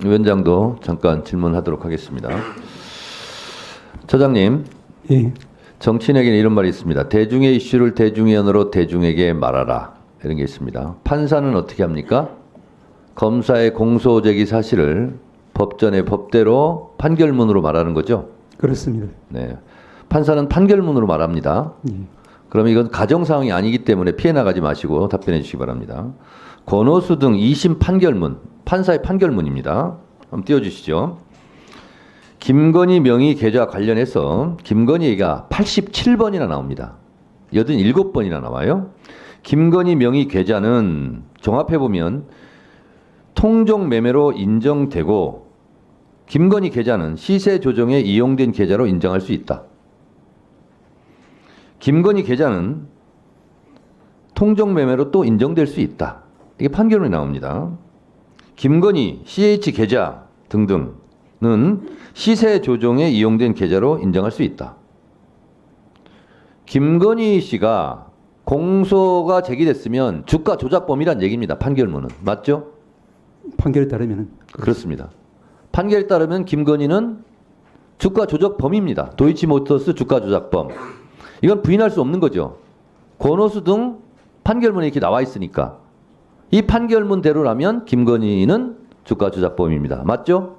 위원장도 잠깐 질문하도록 하겠습니다. 처장님, 예. 정치인에게는 이런 말이 있습니다. 대중의 이슈를 대중의 언어로 대중에게 말하라. 이런 게 있습니다. 판사는 어떻게 합니까? 검사의 공소 제기 사실을 법전의 법대로 판결문으로 말하는 거죠? 그렇습니다. 네. 판사는 판결문으로 말합니다. 예. 그러면 이건 가정사항이 아니기 때문에 피해 나가지 마시고 답변해 주시기 바랍니다. 권오수 등 2심 판결문, 판사의 판결문입니다. 한번 띄워주시죠. 김건희 명의 계좌 관련해서 김건희 얘기가 87번이나 나옵니다. 87번이나 나와요. 김건희 명의 계좌는 종합해보면 통정 매매로 인정되고 김건희 계좌는 시세 조정에 이용된 계좌로 인정할 수 있다. 김건희 계좌는 통정 매매로 또 인정될 수 있다. 이게 판결문이 나옵니다. 김건희, CH 계좌 등등은 시세 조정에 이용된 계좌로 인정할 수 있다. 김건희 씨가 공소가 제기됐으면 주가 조작범이란 얘기입니다. 판결문은. 맞죠? 판결에 따르면은 그렇습니다. 판결에 따르면 김건희는 주가 조작범입니다. 도이치모터스 주가 조작범. 이건 부인할 수 없는 거죠. 권오수 등 판결문에 이렇게 나와 있으니까. 이 판결문대로라면 김건희는 주가 조작범입니다. 맞죠?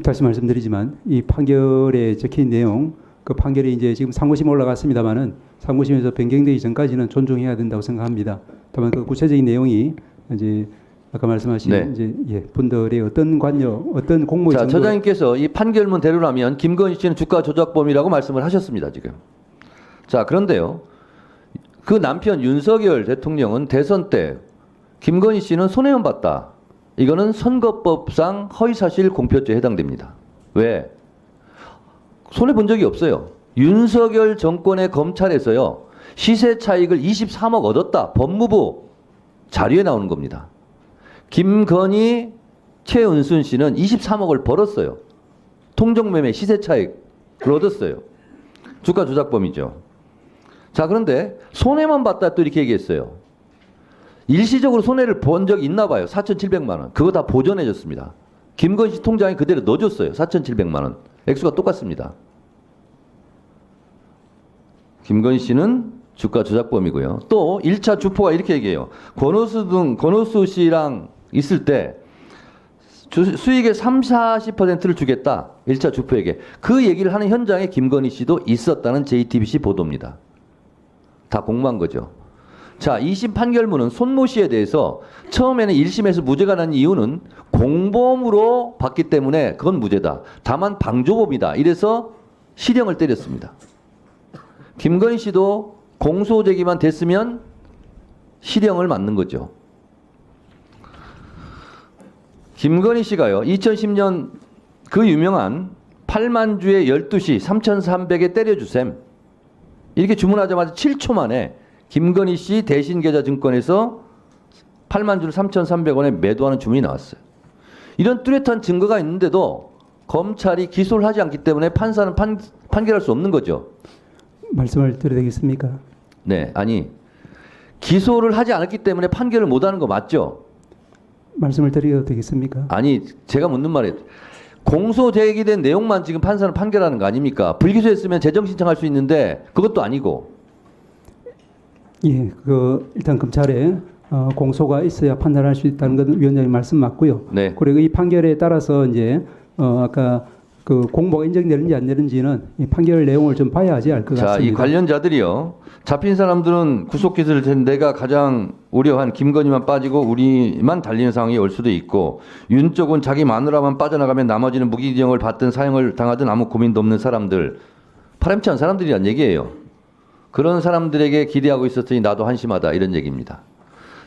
다시 말씀드리지만 이 판결에 적힌 내용, 그 판결이 이제 지금 상고심 올라갔습니다만은 상고심에서 변경되기 전까지는 존중해야 된다고 생각합니다. 다만 그 구체적인 내용이 이제 아까 말씀하신 네. 이제 분들의 어떤 관여, 어떤 공모의 자, 정도. 처장님께서 이 판결문대로라면 김건희 씨는 주가 조작범이라고 말씀을 하셨습니다. 지금. 자, 그런데요. 그 남편 윤석열 대통령은 대선 때 김건희 씨는 손해만 봤다. 이거는 선거법상 허위사실 공표죄에 해당됩니다. 왜? 손해 본 적이 없어요. 윤석열 정권의 검찰에서요. 시세 차익을 23억 얻었다. 법무부 자료에 나오는 겁니다. 김건희, 최은순 씨는 23억을 벌었어요. 통정매매 시세 차익을 얻었어요. 주가 조작범이죠. 자, 그런데 손해만 봤다 또 이렇게 얘기했어요. 일시적으로 손해를 본 적이 있나 봐요. 4,700만 원. 그거 다 보전해 줬습니다. 김건희 씨 통장에 그대로 넣어줬어요. 4,700만 원. 액수가 똑같습니다. 김건희 씨는 주가 조작범이고요. 또 1차 주포가 이렇게 얘기해요. 권오수 씨랑 있을 때 수익의 30~40%를 주겠다. 1차 주포에게. 그 얘기를 하는 현장에 김건희 씨도 있었다는 JTBC 보도입니다. 다 공모한 거죠. 자, 2심 판결문은 손모 씨에 대해서 처음에는 1심에서 무죄가 난 이유는 공범으로 봤기 때문에 그건 무죄다. 다만 방조범이다. 이래서 실형을 때렸습니다. 김건희 씨도 공소 제기만 됐으면 실형을 맞는 거죠. 김건희 씨가요. 2010년 그 유명한 8만 주에 12시 3,300에 때려주셈. 이렇게 주문하자마자 7초 만에 김건희 씨 대신계좌증권에서 8만 주를 3,300원에 매도하는 주문이 나왔어요. 이런 뚜렷한 증거가 있는데도 검찰이 기소를 하지 않기 때문에 판사는 판결할 수 없는 거죠. 말씀을 드려도 되겠습니까? 네, 아니 기소를 하지 않았기 때문에 판결을 못하는 거 맞죠? 말씀을 드려도 되겠습니까? 아니 제가 묻는 말이 공소 제기된 내용만 지금 판사는 판결하는 거 아닙니까? 불기소했으면 재정신청할 수 있는데 그것도 아니고. 예, 일단 검찰에 공소가 있어야 판단할 수 있다는 건 위원장님 말씀 맞고요. 네. 그리고 이 판결에 따라서 이제 아까 그 공모가 인정되는지 안 되는지는 이 판결 내용을 좀 봐야지 알 것 같습니다. 자, 이 관련자들이요. 잡힌 사람들은 구속기소를 텐데 내가 가장 우려한 김건희만 빠지고 우리만 달리는 상황이 올 수도 있고 윤 쪽은 자기 마누라만 빠져나가면 나머지는 무기징역을 받든 사형을 당하든 아무 고민도 없는 사람들. 파렴치한 사람들이란 얘기예요. 그런 사람들에게 기대하고 있었더니 나도 한심하다 이런 얘기입니다.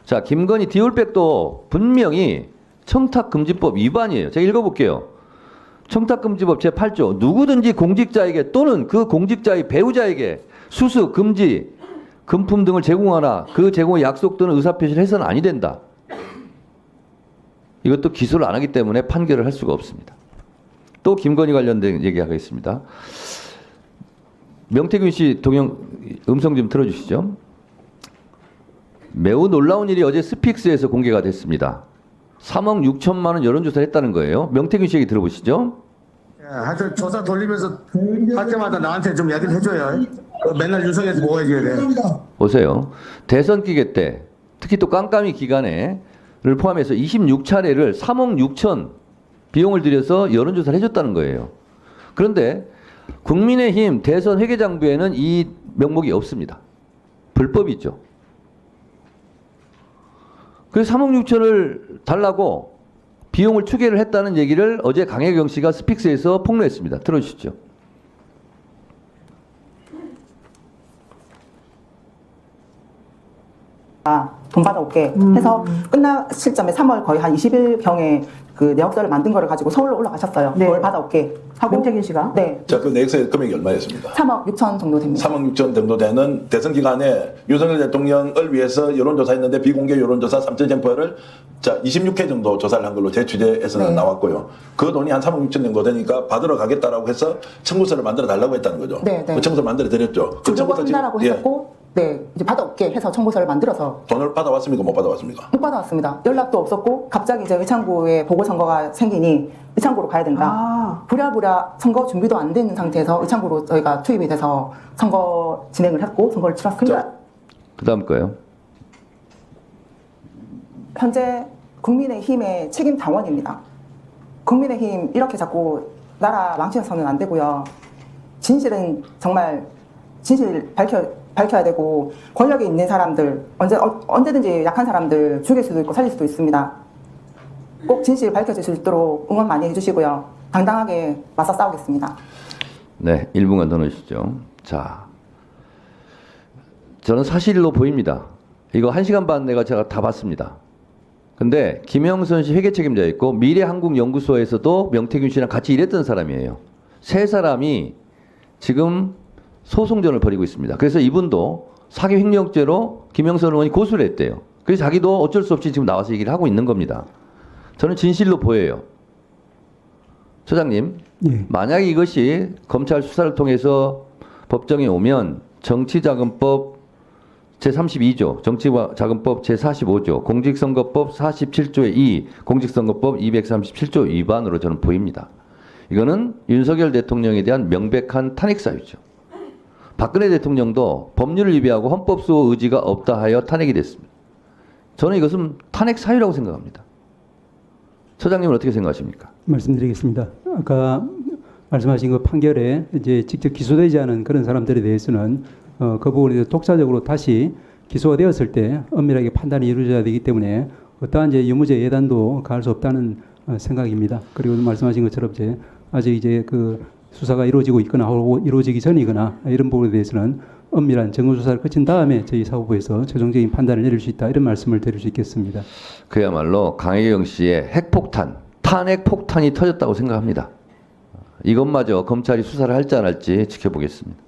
자, 김건희 디올백도 분명히 청탁금지법 위반이에요. 제가 읽어볼게요. 청탁금지법 제8조 누구든지 공직자에게 또는 그 공직자의 배우자에게 수수, 금지, 금품 등을 제공하나 그 제공의 약속 또는 의사표시를 해서는 아니 된다. 이것도 기소를 안 하기 때문에 판결을 할 수가 없습니다. 또 김건희 관련된 얘기하겠습니다. 명태균 씨 동영 음성 좀 틀어주시죠. 매우 놀라운 일이 어제 스픽스에서 공개가 됐습니다. 3억 6천만 원 여론조사를 했다는 거예요. 명태균 씨 얘기 들어보시죠. 예, 하여튼 조사 돌리면서 할 때마다 나한테 좀 이야기를 해줘요. 맨날 윤석열한테 뭐 해줘야 돼. 보세요. 대선 기간 때 특히 또 깜깜이 기간에를 포함해서 26차례를 3억 6천 비용을 들여서 여론조사를 해줬다는 거예요. 그런데 국민의힘 대선 회계장부에는 이 명목이 없습니다. 불법이죠. 그래서 3억 6천을 달라고 비용을 추계를 했다는 얘기를 어제 강혜경 씨가 스픽스에서 폭로했습니다. 들어주시죠. 돈 받아올게 해서 끝날 시점에 3월 거의 한 20일경에 그 내역서를 만든 거를 가지고 서울로 올라가셨어요. 네. 그걸 받아올게 하고. 명태균 씨가? 네. 자, 그 내역서의 금액이 얼마였습니까? 3억 6천 정도 됩니다. 3억 6천 정도 되는 대선 기간에 윤석열 대통령을 위해서 여론조사했는데 비공개 여론조사 3,000젠퍼를 자 26회 정도 조사를 한 걸로 제 취재에서는 네. 나왔고요. 그 돈이 한 3억 6천 정도 되니까 받으러 가겠다라고 해서 청구서를 만들어 달라고 했다는 거죠. 네, 네. 그 청구서 만들어 드렸죠. 그 주려고 청구서 한다라고 예, 했었고, 네, 이제 받아올게 해서 청구서를 만들어서 돈을 받아왔습니까? 못 받아왔습니까? 못 받아왔습니다. 연락도 없었고 갑자기 이제 의창구에 보궐선거가 생기니 의창구로 가야 된다. 아, 부랴부랴 선거 준비도 안 돼 있는 상태에서 의창구로 저희가 투입이 돼서 선거 진행을 했고 선거를 치렀습니다. 그 다음 거예요. 현재 국민의힘의 책임 당원입니다. 국민의힘 이렇게 자꾸 나라 망치셔서는 안 되고요. 진실은 정말 진실 밝혀야 되고 권력에 있는 사람들 언제든지 약한 사람들 죽일 수도 있고 살릴 수도 있습니다. 꼭 진실 밝혀질 수 있도록 응원 많이 해주시고요. 당당하게 맞서 싸우겠습니다. 네, 1분간 더 넣으시죠. 자, 저는 사실로 보입니다. 이거 1시간 반 내가 제가 다 봤습니다. 근데 김영선 씨 회계 책임자 있고 미래한국연구소에서도 명태균 씨랑 같이 일했던 사람이에요. 세 사람이 지금 소송전을 벌이고 있습니다. 그래서 이분도 사기 횡령죄로 김영선 의원이 고소를 했대요. 그래서 자기도 어쩔 수 없이 지금 나와서 얘기를 하고 있는 겁니다. 저는 진실로 보여요. 처장님, 예. 만약에 이것이 검찰 수사를 통해서 법정에 오면 정치자금법 제32조, 정치자금법 제45조, 공직선거법 47조의 2, 공직선거법 237조 위반으로 저는 보입니다. 이거는 윤석열 대통령에 대한 명백한 탄핵 사유죠. 박근혜 대통령도 법률을 위배하고 헌법 수호 의지가 없다 하여 탄핵이 됐습니다. 저는 이것은 탄핵 사유라고 생각합니다. 처장님은 어떻게 생각하십니까? 말씀드리겠습니다. 아까 말씀하신 그 판결에 이제 직접 기소되지 않은 그런 사람들에 대해서는 그 부분에 독자적으로 다시 기소가 되었을 때 엄밀하게 판단이 이루어져야 되기 때문에 어떠한 이제 유무죄 예단도 가할 수 없다는 생각입니다. 그리고 말씀하신 것처럼 이제 아직 이제 그 수사가 이루어지고 있거나 혹은 이루어지기 전이거나 이런 부분에 대해서는 엄밀한 정보 수사를 거친 다음에 저희 사법부에서 최종적인 판단을 내릴 수 있다 이런 말씀을 드릴 수 있겠습니다. 그야말로 강혜경 씨의 핵폭탄, 탄핵 폭탄이 터졌다고 생각합니다. 이것마저 검찰이 수사를 할지 안 할지 지켜보겠습니다.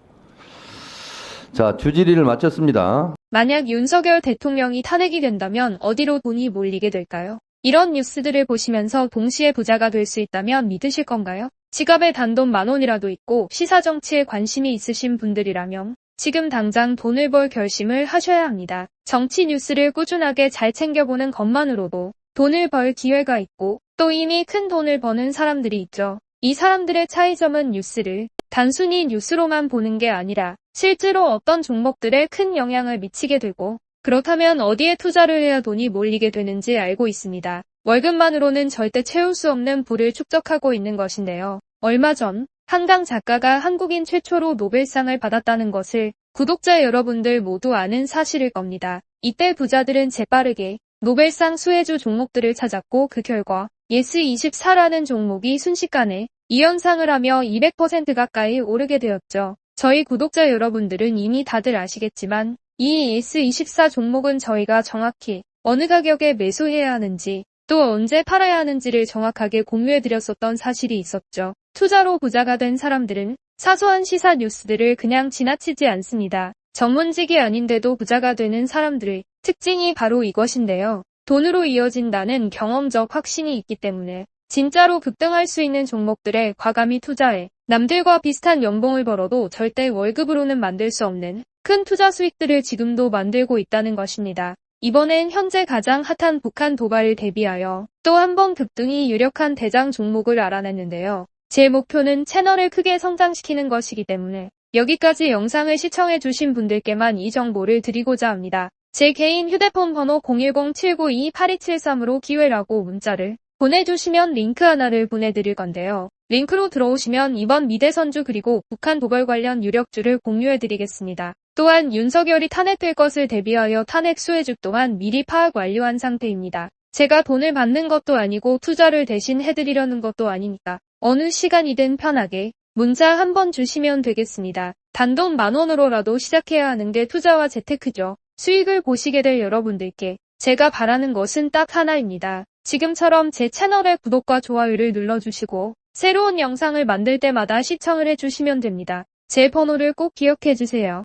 자, 주질의를 마쳤습니다. 만약 윤석열 대통령이 탄핵이 된다면 어디로 돈이 몰리게 될까요? 이런 뉴스들을 보시면서 동시에 부자가 될 수 있다면 믿으실 건가요? 지갑에 단돈 10,000원이라도 있고 시사정치에 관심이 있으신 분들이라면 지금 당장 돈을 벌 결심을 하셔야 합니다. 정치 뉴스를 꾸준하게 잘 챙겨보는 것만으로도 돈을 벌 기회가 있고 또 이미 큰 돈을 버는 사람들이 있죠. 이 사람들의 차이점은 뉴스를 단순히 뉴스로만 보는 게 아니라 실제로 어떤 종목들에 큰 영향을 미치게 되고 그렇다면 어디에 투자를 해야 돈이 몰리게 되는지 알고 있습니다. 월급만으로는 절대 채울 수 없는 부를 축적하고 있는 것인데요. 얼마 전 한강 작가가 한국인 최초로 노벨상을 받았다는 것을 구독자 여러분들 모두 아는 사실일 겁니다. 이때 부자들은 재빠르게 노벨상 수혜주 종목들을 찾았고 그 결과 예스24라는 종목이 순식간에 2연상을 하며 200% 가까이 오르게 되었죠. 저희 구독자 여러분들은 이미 다들 아시겠지만 이 예스24 종목은 저희가 정확히 어느 가격에 매수해야 하는지 또 언제 팔아야 하는지를 정확하게 공유해드렸었던 사실이 있었죠. 투자로 부자가 된 사람들은 사소한 시사 뉴스들을 그냥 지나치지 않습니다. 전문직이 아닌데도 부자가 되는 사람들의 특징이 바로 이것인데요. 돈으로 이어진다는 경험적 확신이 있기 때문에 진짜로 급등할 수 있는 종목들에 과감히 투자해 남들과 비슷한 연봉을 벌어도 절대 월급으로는 만들 수 없는 큰 투자 수익들을 지금도 만들고 있다는 것입니다. 이번엔 현재 가장 핫한 북한 도발을 대비하여 또 한 번 급등이 유력한 대장 종목을 알아냈는데요. 제 목표는 채널을 크게 성장시키는 것이기 때문에 여기까지 영상을 시청해주신 분들께만 이 정보를 드리고자 합니다. 제 개인 휴대폰 번호 010-792-8273으로 기회라고 문자를 보내주시면 링크 하나를 보내드릴 건데요. 링크로 들어오시면 이번 미대선주 그리고 북한 도발 관련 유력주를 공유해드리겠습니다. 또한 윤석열이 탄핵될 것을 대비하여 탄핵 수혜주 또한 미리 파악 완료한 상태입니다. 제가 돈을 받는 것도 아니고 투자를 대신 해드리려는 것도 아니니까 어느 시간이든 편하게 문자 한번 주시면 되겠습니다. 단돈 10,000원으로라도 시작해야 하는 게 투자와 재테크죠. 수익을 보시게 될 여러분들께 제가 바라는 것은 딱 하나입니다. 지금처럼 제 채널의 구독과 좋아요를 눌러주시고 새로운 영상을 만들 때마다 시청을 해주시면 됩니다. 제 번호를 꼭 기억해주세요.